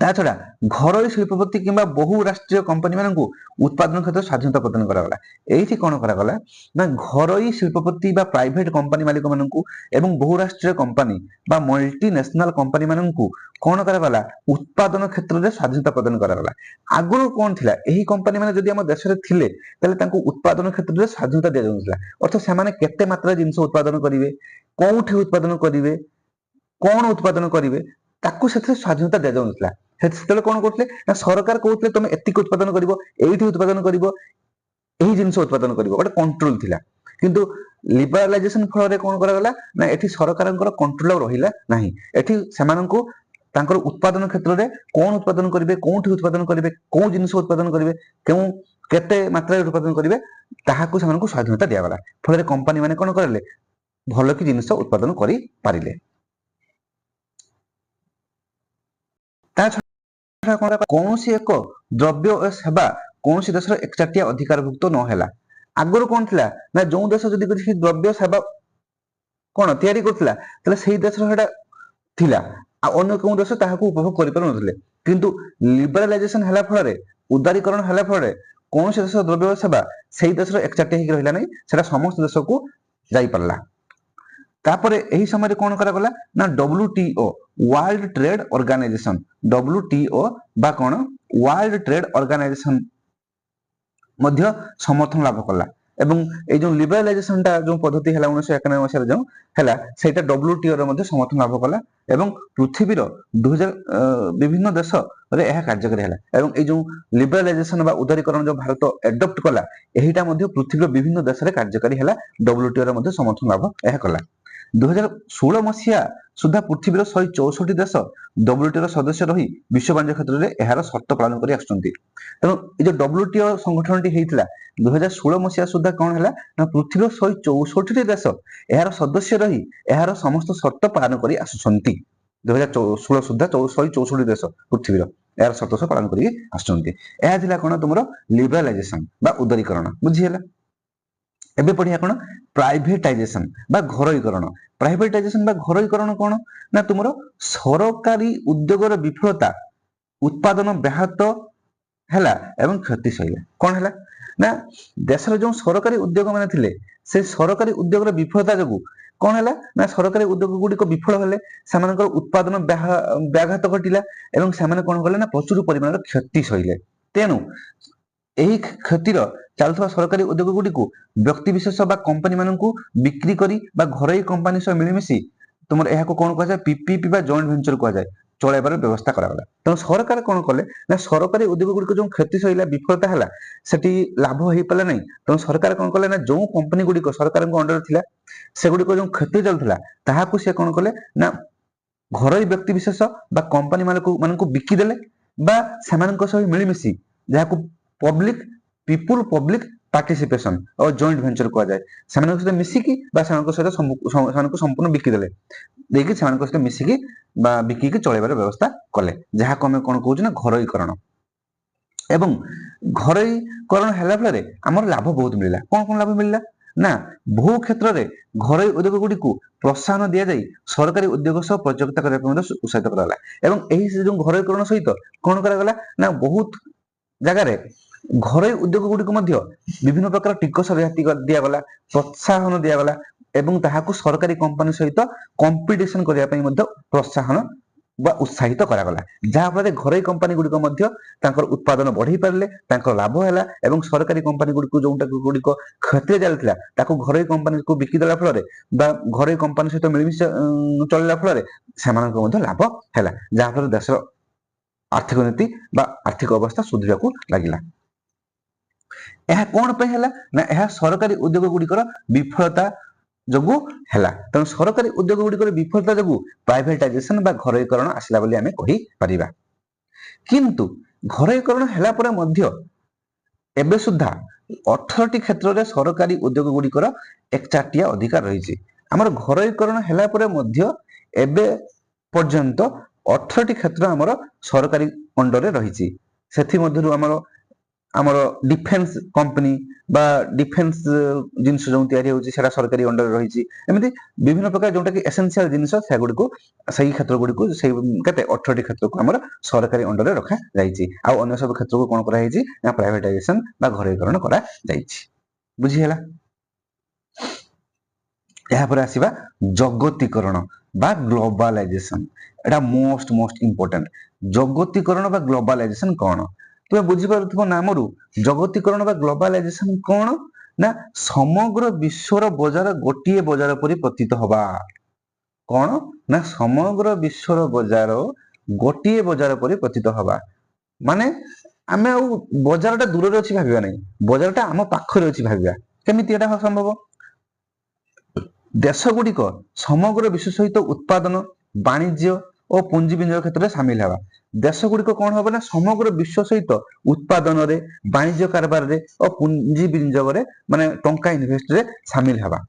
ତା ଛଡା ଘରୋଇ ଶିଳ୍ପପତି କିମ୍ବା ବହୁ ରାଷ୍ଟ୍ରୀୟ କମ୍ପାନୀ ମାନଙ୍କୁ ଉତ୍ପାଦନ କ୍ଷେତ୍ରରେ ସ୍ୱାଧୀନତା ପ୍ରଦାନ କରାଗଲା। ଏଇଠି କଣ କରାଗଲା ନା ଘରୋଇ ଶିଳ୍ପପତି ବା ପ୍ରାଇଭେଟ କମ୍ପାନୀ ମାଲିକ ମାନଙ୍କୁ ଏବଂ ବହୁରାଷ୍ଟ୍ରୀୟ କମ୍ପାନୀ ବା ମଲ୍ଟିନେସନାଲ କମ୍ପାନୀ ମାନଙ୍କୁ କଣ କରାଗଲା, ଉତ୍ପାଦନ କ୍ଷେତ୍ରରେ ସ୍ୱାଧୀନତା ପ୍ରଦାନ କରାଗଲା। ଆଗରୁ କଣ ଥିଲା, ଏହି କମ୍ପାନୀ ମାନେ ଯଦି ଆମ ଦେଶରେ ଥିଲେ ତାହେଲେ ତାଙ୍କୁ ଉତ୍ପାଦନ କ୍ଷେତ୍ରରେ ସ୍ୱାଧୀନତା ଦିଆଯାଉଥିଲା। ଅର୍ଥାତ ସେମାନେ କେତେ ମାତ୍ରାରେ ଜିନିଷ ଉତ୍ପାଦନ କରିବେ, କୋଉଠି ଉତ୍ପାଦନ କରିବେ, କଣ ଉତ୍ପାଦନ କରିବେ, ତାକୁ ସେଥିରେ ସ୍ୱାଧୀନତା ଦିଆଯାଉନଥିଲା। ସେତେବେଳେ କଣ କରୁଥିଲେ ନା ସରକାର କହୁଥିଲେ ତମେ ଏତିକି ଉତ୍ପାଦନ କରିବ, ଏଇଠି ଉତ୍ପାଦନ କରିବ, ଏହି ଜିନିଷ ଉତ୍ପାଦନ କରିବ, ଗୋଟେ କଣ୍ଟ୍ରୋଲ ଥିଲା। କିନ୍ତୁ ଲିବରାଲାଇଜେସନ ଫଳରେ କଣ କରାଗଲା ନା ଏଠି ସରକାରଙ୍କର କଣ୍ଟ୍ରୋଲ ଆଉ ରହିଲା ନାହିଁ। ଏଠି ସେମାନଙ୍କୁ ତାଙ୍କର ଉତ୍ପାଦନ କ୍ଷେତ୍ରରେ କଣ ଉତ୍ପାଦନ କରିବେ, କୋଉଠି ଉତ୍ପାଦନ କରିବେ, କୋଉ ଜିନିଷ ଉତ୍ପାଦନ କରିବେ, କେତେ ମାତ୍ରାରେ ଉତ୍ପାଦନ କରିବେ, ତାହାକୁ ସେମାନଙ୍କୁ ସ୍ୱାଧୀନତା ଦିଆଗଲା। ଫଳରେ କମ୍ପାନୀ ମାନେ କଣ କରିଲେ, ଭଲ କି ଜିନିଷ ଉତ୍ପାଦନ କରିପାରିଲେ। ତା ଛଡା କୌଣସି ଏକ ଦ୍ରବ୍ୟ ଓ ସେବା କୌଣସି ଦେଶର ଏକଚାଟିଆ ଅଧିକାରଭୁକ୍ତ ନ ହେଲା। ଆଗରୁ କଣ ଥିଲା ନା ଯୋଉ ଦେଶ ଯଦି କିଛି ଦ୍ରବ୍ୟ ସେବା କଣ ତିଆରି କରୁଥିଲା ତାହେଲେ ସେଇ ଦେଶର ସେଟା ଥିଲା, ଆଉ ଅନ୍ୟ କେଉଁ ଦେଶ ତାହାକୁ ଉପଭୋଗ କରିପାରୁନଥିଲେ। କିନ୍ତୁ ଲିବରାଲାଇଜେସନ ହେଲା ଫଳରେ, ଉଦାରୀକରଣ ହେଲା ଫଳରେ କୌଣସି ଦେଶର ଦ୍ରବ୍ୟ ସେବା ସେଇ ଦେଶର ଏକଚାଟିଆ ହେଇକି ରହିଲା ନାହିଁ, ସେଟା ସମସ୍ତ ଦେଶକୁ ଯାଇପାରିଲା। ତାପରେ ଏହି ସମୟରେ କଣ କରାଗଲା ନା WTO world trade organisation, WTO ବା କଣ ୱାର୍ଲଡ ଟ୍ରେଡ ଅର୍ଗାନାଇଜେସନ ମଧ୍ୟ ସମର୍ଥନ ଲାଭ କଲା। ଏବଂ ଏଇ ଯୋଉ ଲିବରାଲାଇଜେସନଟା ଯୋଉ ପଦ୍ଧତି ହେଲା 1991 ମସିହାରେ ଯୋଉ ହେଲା, ସେଇଟା WTO ର ମଧ୍ୟ ସମର୍ଥନ ଲାଭ କଲା ଏବଂ ପୃଥିବୀର 2000 ବିଭିନ୍ନ ଦେଶରେ ଏହା କାର୍ଯ୍ୟକାରୀ ହେଲା। ଏବଂ ଏଇ ଯୋଉ ଲିବରାଲାଇଜେସନ ବା ଉଦାରୀକରଣ ଯୋଉ ଭାରତ ଆଡପ୍ଟ କଲା, ଏହିଟା ମଧ୍ୟ ପୃଥିବୀର ବିଭିନ୍ନ ଦେଶରେ କାର୍ଯ୍ୟକାରୀ ହେଲା, WTO ର ମଧ୍ୟ ସମର୍ଥନ ଲାଭ ଏହା କଲା। 2016 ମସିହା ସୁଦ୍ଧା ପୃଥିବୀର 164 ଦେଶ WTO ର ସଦସ୍ୟ ରହି ବିଶ୍ୱ ବାଣିଜ୍ୟ କ୍ଷେତ୍ରରେ ଏହାର ସର୍ତ୍ତ ପାଳନ କରି ଆସୁଛନ୍ତି। ତେଣୁ ଏ ଯୋଉ WTO ସଂଗଠନଟି ହେଇଥିଲା 2016 ମସିହା ସୁଦ୍ଧା କଣ ହେଲା ନା ପୃଥିବୀର 164 ଦେଶ ଏହାର ସଦସ୍ୟ ରହି ଏହାର ସମସ୍ତ ସର୍ତ୍ତ ପାଳନ କରି ଆସୁଛନ୍ତି। 2016 ସୁଦ୍ଧା 164 ଦେଶ ପୃଥିବୀର ଏହାର ସର୍ତ୍ତ ପାଳନ କରି ଆସୁଛନ୍ତି। ଏହା ଥିଲା କଣ ତୁମର ଲିବରାଲାଇଜେସନ ବା ଉଦାରୀକରଣ, ବୁଝିହେଲା। ଏବେ ପଢିବା କଣ ପ୍ରାଇଭେଟାଇଜେସନ ବା ଘରୋଇକରଣ। ପ୍ରାଇଭେଟାଇଜେସନ ବା ଘରୋଇକରଣ କଣ ନା ତୁମର ସରକାରୀ ଉଦ୍ୟୋଗର ବିଫଳତା, ଉତ୍ପାଦନ ବ୍ୟାହତ ହେଲା ଏବଂ କ୍ଷତି ସହିଲା। କଣ ହେଲା ନା ଦେଶର ଯୋଉ ସରକାରୀ ଉଦ୍ୟୋଗ ମାନେ ଥିଲେ, ସେ ସରକାରୀ ଉଦ୍ୟୋଗର ବିଫଳତା ଯୋଗୁ କଣ ହେଲା ନା ସରକାରୀ ଉଦ୍ୟୋଗ ଗୁଡିକ ବିଫଳ ହେଲେ, ସେମାନଙ୍କର ଉତ୍ପାଦନ ବ୍ୟାଘାତ ଘଟିଲା ଏବଂ ସେମାନେ କଣ କଲେ ନା ପ୍ରଚୁର ପରିମାଣର କ୍ଷତି ସହିଲେ। ତେଣୁ ଏହି କ୍ଷତିର ଚାଲୁଥିବା ସରକାରୀ ଉଦ୍ୟୋଗ ଗୁଡିକୁ ବ୍ୟକ୍ତି ବିଶେଷ ବା କମ୍ପାନୀ ମାନଙ୍କୁ ବିକ୍ରି କରି ବା ଘରୋଇ କମ୍ପାନୀ ସହ ମିଳିମିଶି ତୁମର ଏହାକୁ କଣ କୁହାଯାଏ, PPP ବା ଜଏଣ୍ଟ ଭେଞ୍ଚର କୁହାଯାଏ, ଚଳାଇବାର ବ୍ୟବସ୍ଥା କରାଗଲା। ତେଣୁ ସରକାର କଣ କଲେ ନା ସରକାରୀ ଉଦ୍ୟୋଗ ଗୁଡିକ ଯୋଉ କ୍ଷତି ସହିଲା, ବିଫଳତା ହେଲା, ସେଠି ଲାଭ ହେଇପାରିଲା ନାହିଁ। ତେଣୁ ସରକାର କଣ କଲେ ନା ଯୋଉ କମ୍ପାନୀ ଗୁଡିକ ସରକାରଙ୍କ ଅଣ୍ଡରରେ ଥିଲା, ସେଗୁଡିକ ଯୋଉ କ୍ଷତି ଚାଲୁଥିଲା ତାହାକୁ ସେ କଣ କଲେ ନା ଘରୋଇ ବ୍ୟକ୍ତି ବିଶେଷ ବା କମ୍ପାନୀ ମାନଙ୍କୁ ବିକିଦେଲେ ବା ସେମାନଙ୍କ ସହ ମିଳିମିଶି, ଯାହାକୁ ପିପୁଲ ପବ୍ଲିକ ପାର୍ଟିସିପେସନ ଓ ଜଏଣ୍ଟ ଭେଞ୍ଚର କୁହାଯାଏ, ସେମାନଙ୍କ ସହିତ ମିଶିକି ବା ସେମାନଙ୍କ ସହିତ ସେମାନଙ୍କୁ ସମ୍ପୂର୍ଣ୍ଣ ବିକିଦେଲେ, ଦେଇକି ସେମାନଙ୍କ ସହିତ ମିଶିକି ବା ବିକିକି ଚଳେଇବାର ବ୍ୟବସ୍ଥା କଲେ, ଯାହାକୁ ଆମେ କଣ କହୁଛୁ ନା ଘରୋଇକରଣ। ଏବଂ ଘରୋଇକରଣ ହେଲା ଫଳରେ ଆମର ଲାଭ ବହୁତ ମିଳିଲା। କଣ କଣ ଲାଭ ମିଳିଲା ନା ବହୁ କ୍ଷେତ୍ରରେ ଘରୋଇ ଉଦ୍ୟୋଗ ଗୁଡିକୁ ପ୍ରୋତ୍ସାହନ ଦିଆଯାଇ ସରକାରୀ ଉଦ୍ୟୋଗ ସହ ପ୍ରତିଯୋଗିତା କରିବାକୁ ମଧ୍ୟ ଉତ୍ସାହିତ କରାଗଲା। ଏବଂ ଏହି ଯୋଉ ଘରୋଇକରଣ ସହିତ କଣ କରାଗଲା ନା ବହୁତ ଜାଗାରେ ଘରୋଇ ଉଦ୍ୟୋଗ ଗୁଡିକୁ ମଧ୍ୟ ବିଭିନ୍ନ ପ୍ରକାର ଟିକସ ରିହାତି ଦିଆଗଲା, ପ୍ରୋତ୍ସାହନ ଦିଆଗଲା ଏବଂ ତାହାକୁ ସରକାରୀ କମ୍ପାନୀ ସହିତ କମ୍ପିଟିସନ କରିବା ପାଇଁ ମଧ୍ୟ ପ୍ରୋତ୍ସାହନ ବା ଉତ୍ସାହିତ କରାଗଲା। ଯାହା ଫଳରେ ଘରୋଇ କମ୍ପାନୀ ଗୁଡିକ ମଧ୍ୟ ତାଙ୍କର ଉତ୍ପାଦନ ବଢେଇ ପାରିଲେ, ତାଙ୍କର ଲାଭ ହେଲା ଏବଂ ସରକାରୀ କମ୍ପାନୀ ଗୁଡିକ କ୍ଷତିରେ ଚାଲିଥିଲା ତାକୁ ଘରୋଇ କମ୍ପାନୀକୁ ବିକି ଦେଲା ଫଳରେ ବା ଘରୋଇ କମ୍ପାନୀ ସହିତ ମିଳିମିଶି ଚଳିଲା ଫଳରେ ସେମାନଙ୍କ ମଧ୍ୟ ଲାଭ ହେଲା, ଯାହା ଫଳରେ ଦେଶର ଆର୍ଥିକ ନୀତି ବା ଆର୍ଥିକ ଅବସ୍ଥା ସୁଧୁରିବାକୁ ଲାଗିଲା। ଏହା କଣ ପାଇଁ ହେଲା ନା ଏହା ସରକାରୀ ଉଦ୍ୟୋଗ ଗୁଡିକର ବିଫଳତା ଯୋଗୁ ହେଲା। ତେଣୁ ସରକାରୀ ଉଦ୍ୟୋଗ ଗୁଡିକର ବିଫଳତା ଯୋଗୁ ପ୍ରାଇଭେଟାଇଜେସନ ବା ଘରୋଇକରଣ ଆସିଲା ବୋଲି ଆମେ କହିପାରିବା। କିନ୍ତୁ ଘରୋଇକରଣ ହେଲା ପରେ ମଧ୍ୟ ଏବେ ସୁଦ୍ଧା 18ଟି କ୍ଷେତ୍ରରେ ସରକାରୀ ଉଦ୍ୟୋଗ ଗୁଡ଼ିକର ଏକଚାଟିଆ ଅଧିକାର ରହିଛି। ଆମର ଘରୋଇକରଣ ହେଲା ପରେ ମଧ୍ୟ ଏବେ ପର୍ଯ୍ୟନ୍ତ 18ଟି କ୍ଷେତ୍ର ଆମର ସରକାରୀ ଅଣ୍ଡରରେ ରହିଛି। ସେଥିମଧ୍ୟରୁ ଆମର ଡିଫେନ୍ସ କମ୍ପାନୀ ବା ଡିଫେନ୍ସ ଜିନିଷ ଯେଉଁ ତିଆରି ହେଉଛି ସେଟା ସରକାରୀ ଅଣ୍ଡରରେ ରହିଛି। ଏମିତି ବିଭିନ୍ନ ପ୍ରକାର ଯୋଉଟା କି ଏସେନ୍ସିଆଲ ଜିନିଷ ସେଗୁଡ଼ିକୁ ସେଇ କ୍ଷେତ୍ର ଗୁଡ଼ିକୁ ସେଇ କେତେ 18ଟି କ୍ଷେତ୍ରକୁ ଆମର ସରକାରୀ ଅଣ୍ଡରରେ ରଖାଯାଇଛି। ଆଉ ଅନ୍ୟ ସବୁ କ୍ଷେତ୍ରକୁ କ'ଣ କରାଯାଇଛି ନା ପ୍ରାଇଭେଟାଇଜେସନ ବା ଘରୋଇକରଣ କରାଯାଇଛି। ବୁଝିହେଲା? ଏହାପରେ ଆସିବା ଜଗତୀକରଣ ବା ଗ୍ଲୋବାଲାଇଜେସନ। ଏଟା ମୋଷ୍ଟ ଇମ୍ପୋର୍ଟାଣ୍ଟ। ଜଗତୀକରଣ ବା ଗ୍ଲୋବାଲାଇଜେସନ କ'ଣ? ତୁମେ ବୁଝିପାରୁଥିବ ନାମରୁ ଜଗତୀକରଣ ବା ଗ୍ଲୋବାଲାଇଜେସନ କ'ଣ ନା ସମଗ୍ର ବିଶ୍ୱର ବଜାର ଗୋଟିଏ ବଜାର ପରି ପ୍ରତୀତ ହବା। କ'ଣ ନା ସମଗ୍ର ବିଶ୍ୱର ବଜାର ଗୋଟିଏ ବଜାର ପରି ପ୍ରତୀତ ହବା। ମାନେ ଆମେ ଆଉ ବଜାରଟା ଦୂରରେ ଅଛି ଭାବିବା ନାହିଁ, ବଜାରଟା ଆମ ପାଖରେ ଅଛି ଭାବିବା। କେମିତି ଏଟା ସମ୍ଭବ? ଦେଶ ଗୁଡ଼ିକ ସମଗ୍ର ବିଶ୍ୱ ସହିତ ଉତ୍ପାଦନ, ବାଣିଜ୍ୟ ଓ ପୁଞ୍ଜି ବିନିଯୋଗ କ୍ଷେତ୍ରରେ ସାମିଲ ହେବା। ଦେଶ ଗୁଡ଼ିକ କ'ଣ ହବ ନା ସମଗ୍ର ବିଶ୍ୱ ସହିତ ଉତ୍ପାଦନରେ, ବାଣିଜ୍ୟ କାରବାରରେ ଓ ପୁଞ୍ଜି ବିନିଯୋଗରେ ମାନେ ଟଙ୍କା ଇନଭେଷ୍ଟରେ ସାମିଲ ହେବା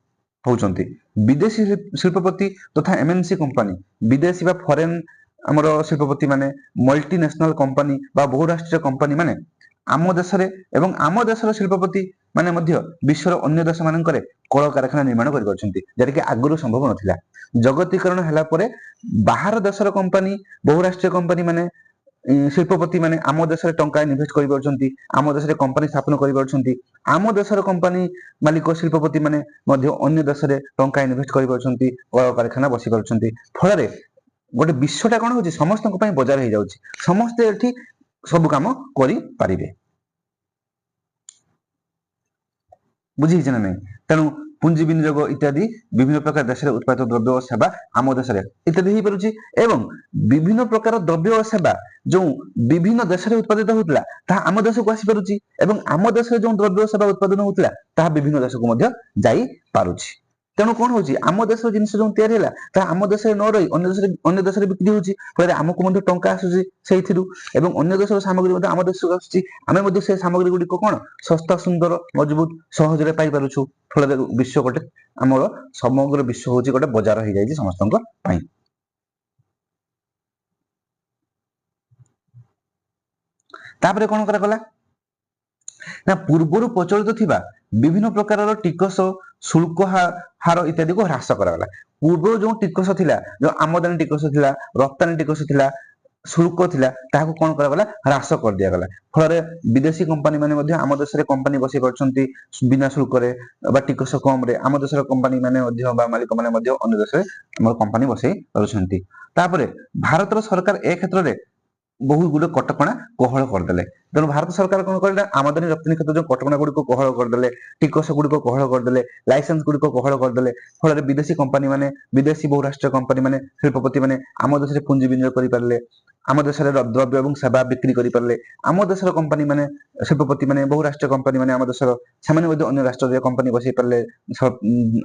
ହଉଛନ୍ତି। ବିଦେଶୀ ଶିଳ୍ପପତି ତଥା ଏମଏନସି କମ୍ପାନୀ, ବିଦେଶୀ ବା ଫରେନ ଆମର ଶିଳ୍ପପତି ମାନେ, ମଲ୍ଟିନେସନାଲ କମ୍ପାନୀ ବା ବହୁରାଷ୍ଟ୍ରୀୟ କମ୍ପାନୀ ମାନେ ଆମ ଦେଶରେ ଏବଂ ଆମ ଦେଶର ଶିଳ୍ପପତି ମାନେ ମଧ୍ୟ ବିଶ୍ୱର ଅନ୍ୟ ଦେଶ ମାନଙ୍କରେ କଳକାରଖାନା ନିର୍ମାଣ କରିପାରୁଛନ୍ତି, ଯେଉଁଟାକି ଆଗରୁ ସମ୍ଭବ ନଥିଲା। ଜଗତୀକରଣ ହେଲା ପରେ ବାହାର ଦେଶର କମ୍ପାନୀ, ବହୁରାଷ୍ଟ୍ରୀୟ କମ୍ପାନୀ ମାନେ, ଶିଳ୍ପପତି ମାନେ ଆମ ଦେଶରେ ଟଙ୍କା ଇନଭେଷ୍ଟ କରିପାରୁଛନ୍ତି, ଆମ ଦେଶରେ କମ୍ପାନୀ ସ୍ଥାପନ କରିପାରୁଛନ୍ତି। ଆମ ଦେଶର କମ୍ପାନୀ ମାଲିକ ଶିଳ୍ପପତି ମାନେ ମଧ୍ୟ ଅନ୍ୟ ଦେଶରେ ଟଙ୍କା ଇନଭେଷ୍ଟ କରିପାରୁଛନ୍ତି, କଳକାରଖାନା ବସି ପାରୁଛନ୍ତି। ଫଳରେ ଗୋଟେ ବିଶ୍ୱଟା କ'ଣ ହଉଛି ସମସ୍ତଙ୍କ ପାଇଁ ବଜାର ହେଇଯାଉଛି, ସମସ୍ତେ ଏଠି ସବୁ କାମ କରିପାରିବେ। ବୁଝିହେଇଛି ନା ନାହିଁ? ତେଣୁ ପୁଞ୍ଜି ବିନିଯୋଗ ଇତ୍ୟାଦି ବିଭିନ୍ନ ପ୍ରକାର ଦେଶରେ ଉତ୍ପାଦିତ ଦ୍ରବ୍ୟ ଓ ସେବା ଆମ ଦେଶରେ ଇତ୍ୟାଦି ହେଇପାରୁଛି ଏବଂ ବିଭିନ୍ନ ପ୍ରକାର ଦ୍ରବ୍ୟ ଓ ସେବା ଯେଉଁ ବିଭିନ୍ନ ଦେଶରେ ଉତ୍ପାଦିତ ହେଉଥିଲା ତାହା ଆମ ଦେଶକୁ ଆସିପାରୁଛି ଏବଂ ଆମ ଦେଶରେ ଯେଉଁ ଦ୍ରବ୍ୟ ଓ ସେବା ଉତ୍ପାଦନ ହେଉଥିଲା ତାହା ବିଭିନ୍ନ ଦେଶକୁ ମଧ୍ୟ ଯାଇପାରୁଛି। ତେଣୁ କ'ଣ ହଉଛି ଆମ ଦେଶର ଜିନିଷ ଯେଉଁ ତିଆରି ହେଲା ତାହା ଆମ ଦେଶରେ ନ ରହି ଅନ୍ୟ ଦେଶରେ ବିକ୍ରି ହେଉଛି। ଫଳରେ ଆମକୁ ମଧ୍ୟ ଟଙ୍କା ଆସୁଛି ସେଇଥିରୁ ଏବଂ ଅନ୍ୟ ଦେଶର ସାମଗ୍ରୀ ମଧ୍ୟ ଆମ ଦେଶକୁ ଆସୁଛି। ଆମେ ମଧ୍ୟ ସେ ସାମଗ୍ରୀ ଗୁଡ଼ିକ କ'ଣ ଶସ୍ତା, ସୁନ୍ଦର, ମଜବୁତ, ସହଜରେ ପାଇପାରୁଛୁ। ଫଳରେ ବିଶ୍ୱ ଗୋଟେ ଆମର ସମଗ୍ର ବିଶ୍ୱ ହଉଛି ଗୋଟେ ବଜାର ହେଇଯାଇଛି ସମସ୍ତଙ୍କ ପାଇଁ। ତାପରେ କ'ଣ କରାଗଲା ନା ପୂର୍ବରୁ ପ୍ରଚଳିତ ଥିବା ବିଭିନ୍ନ ପ୍ରକାରର ଟିକସ, ଶୁଳ୍କ ହାର ଇତ୍ୟାଦିକୁ ହ୍ରାସ କରାଗଲା। ପୂର୍ବରୁ ଯେଉଁ ଟିକସ ଥିଲା, ଯେଉଁ ଆମଦାନୀ ଟିକସ ଥିଲା, ରପ୍ତାନୀ ଟିକସ ଥିଲା, ଶୁଳ୍କ ଥିଲା, ତାହାକୁ କ'ଣ କରାଗଲା ହ୍ରାସ କରିଦିଆଗଲା। ଫଳରେ ବିଦେଶୀ କମ୍ପାନୀ ମାନେ ମଧ୍ୟ ଆମ ଦେଶରେ କମ୍ପାନୀ ବସେଇ ପାରୁଛନ୍ତି ବିନା ଶୁଳ୍କରେ ବା ଟିକସ କମରେ। ଆମ ଦେଶର କମ୍ପାନୀ ମାନେ ମଧ୍ୟ ବା ମାଲିକ ମାନେ ମଧ୍ୟ ଅନ୍ୟ ଦେଶରେ ଆମର କମ୍ପାନୀ ବସେଇ ପାରୁଛନ୍ତି। ତାପରେ ଭାରତର ସରକାର ଏ କ୍ଷେତ୍ରରେ ବହୁତ ଗୁଡ଼ିଏ କଟକଣା କୋହଳ କରିଦେଲେ। ତେଣୁ ଭାରତ ସରକାର କ'ଣ କଲେ ନା ଆମଦାନୀ ରପ୍ତାନୀ କ୍ଷେତ୍ରରେ ଯେଉଁ କଟକଣା ଗୁଡ଼ିକୁ କୋହଳ କରିଦେଲେ, ଟିକସ ଗୁଡ଼ିକ କୋହଳ କରିଦେଲେ, ଲାଇସେନ୍ସ ଗୁଡ଼ିକ କୋହଳ କରିଦେଲେ। ଫଳରେ ବିଦେଶୀ କମ୍ପାନୀ ମାନେ, ବିଦେଶୀ ବହୁରାଷ୍ଟ୍ରୀୟ କମ୍ପାନୀ ମାନେ, ଶିଳ୍ପପତି ମାନେ ଆମ ଦେଶରେ ପୁଞ୍ଜି ବିନିଯୋଗ କରିପାରିଲେ, ଆମ ଦେଶରେ ଦ୍ରବ୍ୟ ଏବଂ ସେବା ବିକ୍ରି କରିପାରିଲେ। ଆମ ଦେଶର କମ୍ପାନୀ ମାନେ, ଶିଳ୍ପପତି ମାନେ, ବହୁରାଷ୍ଟ୍ରୀୟ କମ୍ପାନୀ ମାନେ ଆମ ଦେଶର ସେମାନେ ମଧ୍ୟ ଅନ୍ୟ ରାଷ୍ଟ୍ରରେ କମ୍ପାନୀ ବସେଇ ପାରିଲେ,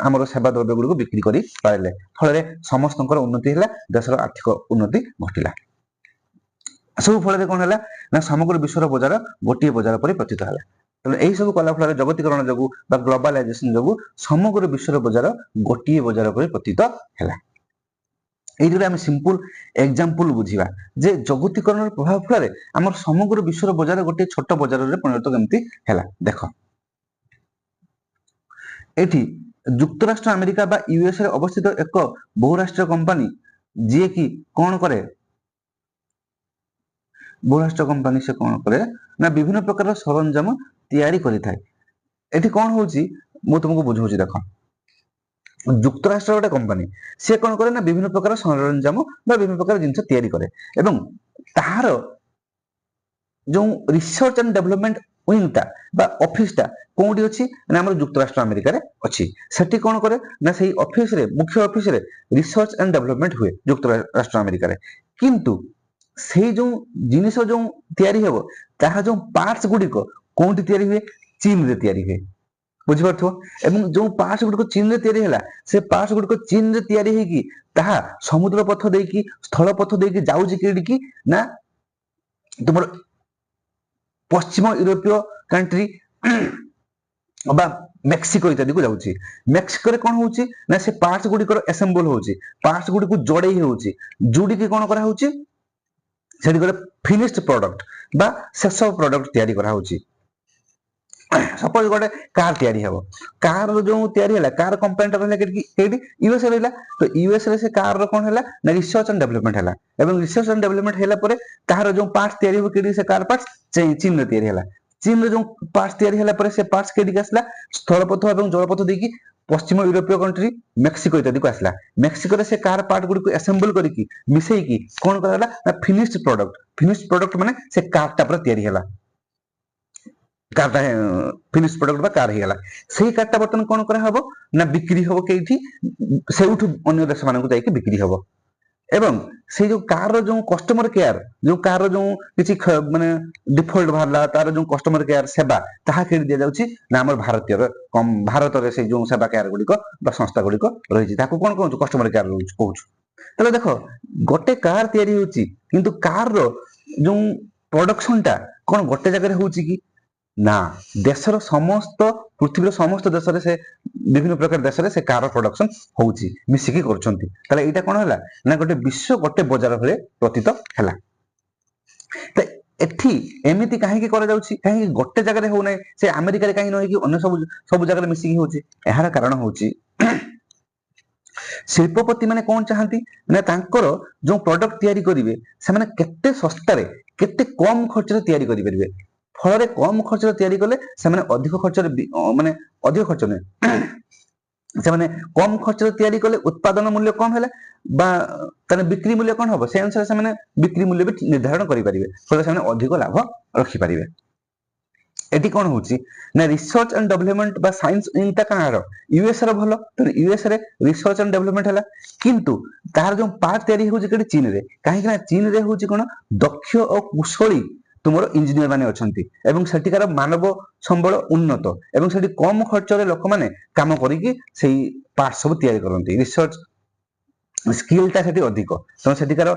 ଆମର ସେବା ଦ୍ରବ୍ୟ ଗୁଡ଼ିକୁ ବିକ୍ରି କରିପାରିଲେ। ଫଳରେ ସମସ୍ତଙ୍କର ଉନ୍ନତି ହେଲା, ଦେଶର ଆର୍ଥିକ ଉନ୍ନତି ଘଟିଲା। ସବୁ ଫଳରେ କ'ଣ ହେଲା ନା ସମଗ୍ର ବିଶ୍ୱର ବଜାର ଗୋଟିଏ ବଜାର ପରି ପ୍ରତୀତ ହେଲା। ତେଣୁ ଏହି ସବୁ କଲା ଫଳରେ ଜଗତୀକରଣ ଯୋଗୁଁ ବା ଗ୍ଲୋବାଲାଇଜେସନ ଯୋଗୁଁ ସମଗ୍ର ବିଶ୍ୱର ବଜାର ଗୋଟିଏ ବଜାର ପରି ପ୍ରତୀତ ହେଲା। এইগুলো ଆମେ ସିମ୍ପଲ ଏକ୍ସାମ୍ପଲ ବୁଝିବା ଯେ ଜଗତୀକରଣର ପ୍ରଭାବ ଫଳରେ ଆମର ସମଗ୍ର ବିଶ୍ୱର ବଜାର ଗୋଟିଏ ଛୋଟ ବଜାରରେ ପରିଣତ କେମିତି ହେଲା। ଦେଖ ଏଠି ଯୁକ୍ତରାଷ୍ଟ୍ର ଆମେରିକା ବା ୟୁଏସଏ ରେ ଅବସ୍ଥିତ ଏକ ବହୁରାଷ୍ଟ୍ରୀୟ କମ୍ପାନୀ ଯିଏକି କ'ଣ କରେ, बहुराष्ट्रीय कंपानी से कौन करे ना विभिन्न प्रकार सरंजाम तैयारी करिथाए। एठी कौन होची मु तुमको बुझौची। देखो ଯୁକ୍ତରାଷ୍ଟ୍ର ଗୋଟେ କମ୍ପାନୀ, ସେ କ'ଣ କରେ ନା ବିଭିନ୍ନ ପ୍ରକାର ସରଞ୍ଜାମ ବା ବିଭିନ୍ନ ପ୍ରକାର ଜିନିଷ ତିଆରି କରେ ଏବଂ ତାହାର ଯେଉଁ ରିସର୍ଚ୍ଚ ଆଣ୍ଡ ଡେଭଲପମେଣ୍ଟ ୱିଙ୍ଗଟା ବା ଅଫିସଟା କୋଉଠି ଅଛି ନା ଆମର ଯୁକ୍ତରାଷ୍ଟ୍ର ଆମେରିକାରେ ଅଛି। ସେଠି କ'ଣ କରେ ନା ସେଇ ଅଫିସରେ, ମୁଖ୍ୟ ଅଫିସରେ ରିସର୍ଚ୍ଚ ଆଣ୍ଡ ଡେଭଲପମେଣ୍ଟ ହୁଏ ଯୁକ୍ତରାଷ୍ଟ୍ର ଆମେରିକାରେ। କିନ୍ତୁ ସେଇ ଯେଉଁ ଜିନିଷ ଯେଉଁ ତିଆରି ହେବ ତାହା ଯେଉଁ ପାର୍ଟସ ଗୁଡ଼ିକ କୋଉଠି ତିଆରି ହୁଏ, ଚୀନରେ ତିଆରି ହୁଏ। ବୁଝିପାରୁଥିବ। ଏବଂ ଯେଉଁ ପାର୍ଟସ ଗୁଡ଼ିକ ଚୀନରେ ତିଆରି ହେଲା ସେ ପାର୍ଟସ ଗୁଡ଼ିକ ଚୀନରେ ତିଆରି ହେଇକି ତାହା ସମୁଦ୍ର ପଥ ଦେଇକି, ସ୍ଥଳ ପଥ ଦେଇକି ଯାଉଛି କେଉଁଠିକି ନା ତୁମର ପଶ୍ଚିମ ୟୁରୋପୀୟ कंट्री बा मेक्सिको इत्यादि को जाउची मेक्सिको रे कोन होउची ना से पार्ट्स गुडी को असेंबल होउची पार्ट्स गुडी को जोड़े होउची जोड़ी के कोन करा होउची सेठी गोटे फिनिश्ड प्रोडक्ट बा शेष प्रोडक्ट तयारी करा होउची सपोज गोटे कार तयारी हबो कार रो जो तयारी हला कार कंपोनेंट रहला केडी यूएस रहला तो यूएस रे से कार रो कोन हला ना रिसर्च एंड डेवलपमेंट हला एवं रिसर्च एंड डेवलपमेंट हला परे कार जो पार्ट्स तयारी हो केडी से कार पार्ट्स चीन रे तयारी हला चीन रे जो पार्ट्स तयारी हला परे से पार्ट्स केडी आसला स्थलपथ एवं जलपथ देकी पश्चिम यूरोपीय कंट्री मेक्सिको इत्यादि को आसला मेक्सिको रे से कार पार्ट गुडी को असेंबल करकी मिसेई की कोन करला ना फिनिश्ड प्रोडक्ट माने से कार टा पर तयारी हला कारटा फिनिश प्रोडक्ट बा कार हेगला सेही कारटा बर्तन कोन करा हबो ना बिक्री हबो केठी सेउठु अन्य देश मानकु जाई के बिक्री हबो एवं से जो कार रो जो कस्टमर केयर जो कार रो जो किछि माने डिफॉल्ट भारला तार जो कस्टमर केयर सेवा ताहा केडी दिया जाउची ना हमर भारतीय रो कम भारत रे से जो सेवा केयर गुडी को बा संस्था गुडी को रहिछि ताको कोन कहू कस्टमर केयर कहू तले देखो गोटे कार तयारी होची किंतु कार रो जो प्रोडक्शन टा कोन गोटे जगह रे होची की ना देशर समस्त पृथ्वीर समस्त देश रे से विभिन्न प्रकार देश रे से कार प्रोडक्शन होउची मिसिकी करछंती तले एटा कोन हला ना गोटे विश्व गोटे बाजार भले प्रतीत हला त एठी एमिति काहे की करा जाउची काहे गोटे जगह रे हो नै से अमेरिका रे काहे नै कि अन्य सब जगह रे मिसिकी होउची एहार कारण होउची शिल्पपति माने कोन चाहंती ना तांकर जो प्रोडक्ट तयारी करिवे से माने केते सस्ता रे केते कम खर्च रे तयारी करि परिबे फल कम खर्च तैयारी कले से अधिक खर्च माने अधिक खर्च नहीं से कम खर्च तैयारी कले उत्पादन मूल्य कम है ताने बिक्री मूल्य कौन हम से अनुसार से बिक्री मूल्य भी निर्धारण करेंगे फल से अधिक लाभ रखिपारे एटी कौन होची ना रिसर्च एंड डेवलपमेंट बा साइंस इनटा कहार यूएस रे भलो तो यूएस रे रिसर्च एंड डेवलपमेंट हला किंतु तार जो पार्ट तैयारी होची केडी चीन रे काहे कि ना चीन रे होची कोन दक्ष और कुशली तुमर इंजीनियर माने अछंती एवं सेटिकार मानव संबल उन्नत एवं सेठी कम खर्च रे लोक माने काम करिकि सेही पार्ट सब तैयारी करंती रिसर्च स्किल ता सेठी अधिक तो सेटिकार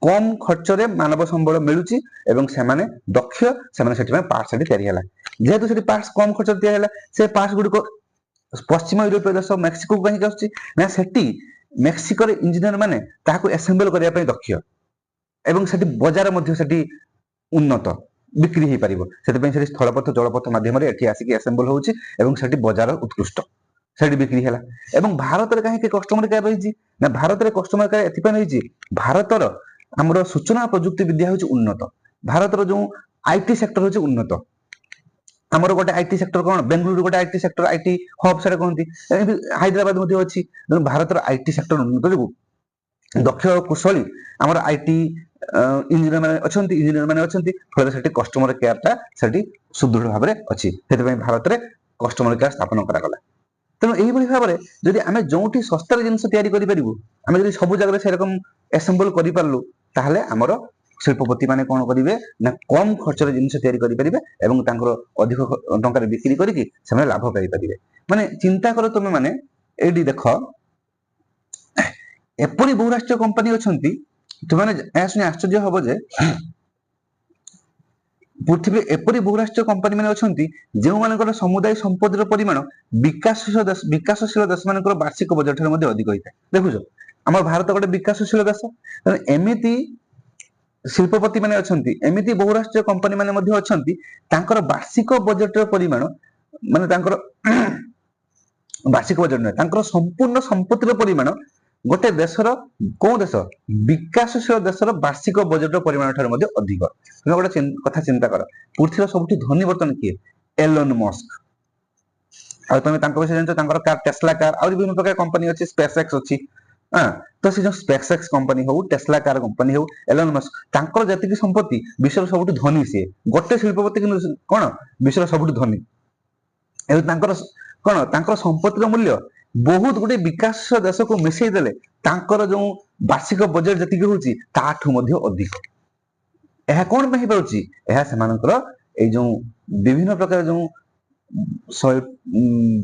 कम खर्च रे मानव संबल मिलुची एवं से माने दक्ष से माने सेठी पार्ट सेठी तैयारी हला जेहेतु सेठी पार्ट्स कम खर्च तैयारी हला से पार्ट्स गुडी को पश्चिम यूरोपीय देश मेक्सिको को कहीं आछी ना सेठी मेक्सिको रे इंजीनियर माने ताहाको असेंबल करिया पई दक्ष एवं सेठी बाजार मध्ये सेठी उन्नत बिक्री हो पारिबो सेते पई सेठी स्थलपथ जलपथ माध्यम रे एठी आसी कि असेंबल होउची एवं सेठी बाजार उत्कृष्ट सेठी बिक्री हला एवं भारत रे काहे के कस्टमर केयर रहिची ना भारत रे कस्टमर केयर एथि पई रहिची भारत रो हमरो सूचना प्रयुक्ति विद्या होउची उन्नत भारत रो जो आईटी सेक्टर होउची उन्नत हमरो गोटे आईटी सेक्टर कोन बेंगलुरु गोटे आईटी सेक्टर आईटी हब सेरे कोनती हैदराबाद मध्ये अछि भारत रो आईटी सेक्टर उन्नत जो दक्ष कुशली हमर आईटी इंजीनियर माने अछंती फल सेठी कस्टमर केयर ता सेठी सुदृढ़ भाव रे अछि सेते पई भारत रे कस्टमर केयर स्थापन करा गला तेनो एही बली भाव रे जदि हमें जोंठी सस्ता जिंस तयारी करि परिबु हमें जदि सब जगह से रकम असेंबल करि पारलु ताहले हमर शिल्पपति माने कोन करिवे ना कम खर्च रे जिंस तयारी करि परिबे एवं तांकर अधिक टंका रे बिक्री करिकि से लाभ पाइ परिबे माने चिंता करो तुमे माने एडी देखो एपरि बहुराष्ट्रीय कंपनी अछंती तुमने सुनी आश्चर्य हबो जे पृथ्वी एपरि बहुराष्ट्रीय कंपनी माने अछंती जेउ मानकर समुदाय संपत्तिर परिमाण विकासशील देश मानकर वार्षिक बजट रे मध्ये अधिक होइता देखुछो हमर भारत गोटे विकासशील देश एमिति शिल्पपति माने अछंती एमिति बहुराष्ट्रीय कंपनी माने मध्ये अछंती तांकर वार्षिक बजट रे परिमाण माने तांकर वार्षिक बजट नै तांकर संपूर्ण संपत्तिर परिमाण गोटे देशर को देश विकासशील देशर वार्षिक बजट परिमाण ठार मध्ये अधिक तुम गोटे कथा चिंता कर पृथ्वीर सबुठी धनी बर्तन किए एलन मस्क आ तुम तांको विषय जानछो तांकर कार टेस्ला कार और विभिन्न प्रकार कंपनी अछि स्पेसएक्स अछि हां तो से जो स्पेसएक्स कंपनी हो टेस्ला कार कंपनी हो एलन मस्क तांकर जति की संपत्ति विश्वर सबुठी धनी से गोटे शिल्पपति कि कोन विश्वर सबुठी धनी ए तांकर कोन तांकर संपत्तिर मूल्य बहुत गुटे विकास देश को मिसई देले तांकर जो वार्षिक बजट जति होउची ताठू मध्ये अधिक एहा कोन पहि पाउची एहा समानकर ए जो विभिन्न प्रकार जो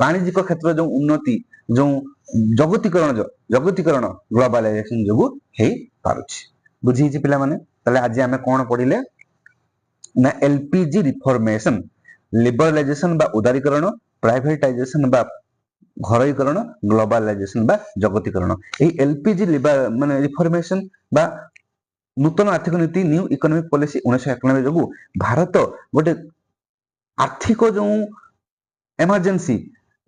वाणिज्यिक क्षेत्र जो उन्नति जो जगतीकरण ग्लोबलाइजेशन जो हे पारुची बुझी छि पिला माने तले आज हमें कोन पढिले ना एलपीजी रिफॉर्मेशन লিবରାଲାଇଜେସନ ବା ଉଦାରୀକରଣ, ପ୍ରାଇଭେଟାଇଜେସନ ବା ଘରୋଇକରଣ, ଗ୍ଲୋବାଲାଇଜେସନ ବା ଜଗତୀକରଣ। ଏହି ଏଲପିଜି ମାନେ ରିଫର୍ମେସନ ବା ନୂତନ ଆର୍ଥିକ ନୀତି ନ୍ୟୁ ଇକୋନୋମିକ ପଲିସି 1991 ଯୋଗୁ ଭାରତ ଗୋଟେ ଆର୍ଥିକ ଯୋଉ ଏମର୍ଜେନ୍ସି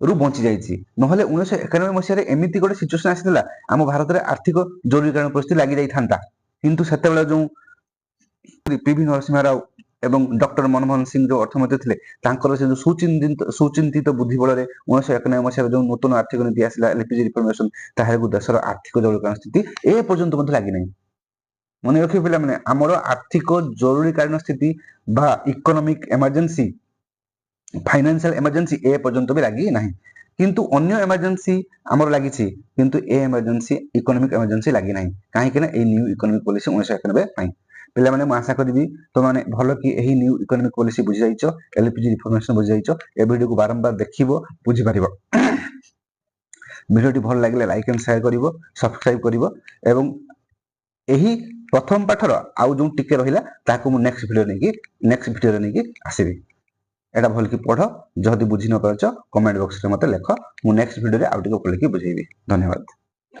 ରୁ ବଞ୍ଚି ଯାଇଛି। ନହେଲେ 1991 ମସିହାରେ ଏମିତି ଗୋଟେ ସିଚୁଏସନ ଆସିଥିଲା ଆମ ଭାରତରେ ଆର୍ଥିକ ଜରୁରୀକାଳୀନ ପରିସ୍ଥିତି ଲାଗି ଯାଇଥାନ୍ତା। କିନ୍ତୁ ସେତେବେଳେ ଯୋଉ ପିଭି ନରସିଂହ ରାଓ ଏବଂ ଡକ୍ଟର ମନମୋହନ ସିଂ ଯୋଉ ଅର୍ଥମନ୍ତ୍ରୀ ଥିଲେ ତାଙ୍କର ସେ ଯୋଉ ସୁଚିନ୍ତିତ ବୁଦ୍ଧି ବଳରେ 1991 ମସିହାରେ ଯୋଉ ନୂତନ ଆର୍ଥିକ ନୀତି ଆସିଲା ଏଲପିଜି ରିଫର୍ମେସନ, ତାହାକୁ ଦେଶର ଆର୍ଥିକ ଜରୁରୀକାଳୀନ ସ୍ଥିତି ଏ ପର୍ଯ୍ୟନ୍ତ ମଧ୍ୟ ଲାଗିନାହିଁ। ମନେ ରଖିବେ ପିଲାମାନେ, ଆମର ଆର୍ଥିକ ଜରୁରୀକାଳୀନ ସ୍ଥିତି ବା ଇକୋନୋମିକ ଏମର୍ଜେନ୍ସି, ଫାଇନାନ୍ସିଆଲ ଏମର୍ଜେନ୍ସି ଏ ପର୍ଯ୍ୟନ୍ତ ବି ଲାଗି ନାହିଁ। କିନ୍ତୁ ଅନ୍ୟ ଏମର୍ଜେନ୍ସି ଆମର ଲାଗିଛି, କିନ୍ତୁ ଏ ଏମର୍ଜେନ୍ସି ଇକୋନୋମିକ ଏମର୍ଜେନ୍ସି ଲାଗି ନାହିଁ। କାହିଁକି ନା ଏଇ ନ୍ୟୁ ଇକୋନୋମିକ ପଲିସି 1991 ପାଇଁ। ପିଲାମାନେ ମୁଁ ଆଶା କରିବି ତମମାନେ ଭଲ କି ଏହି ନ୍ୟୁ ଇକୋନୋମିକ ପଲିସି ବୁଝି ଯାଇଛ, ଏଲପିଜି ରିଫର୍ମେସନ ବୁଝି ଯାଇଛ। ଏ ଭିଡିଓକୁ ବାରମ୍ବାର ଦେଖିବ, ବୁଝିପାରିବ। ଭିଡିଓଟି ଭଲ ଲାଗିଲେ ଲାଇକ୍ ଆଣ୍ଡ ସେୟାର କରିବ, ସବସ୍କ୍ରାଇବ କରିବ ଏବଂ ଏହି ପ୍ରଥମ ପାଠର ଆଉ ଯୋଉ ଟିକେ ରହିଲା ତାକୁ ମୁଁ ନେକ୍ସଟ ଭିଡିଓରେ ନେଇକି ଆସିବି। ଏଟା ଭଲ କି ପଢ, ଯଦି ବୁଝି ନ ପାରୁଛ କମେଣ୍ଟ ବକ୍ସରେ ମତେ ଲେଖ, ମୁଁ ନେକ୍ସଟ ଭିଡିଓରେ ଆଉ ଟିକେ ଭଲ କି ବୁଝେଇବି। ଧନ୍ୟବାଦ।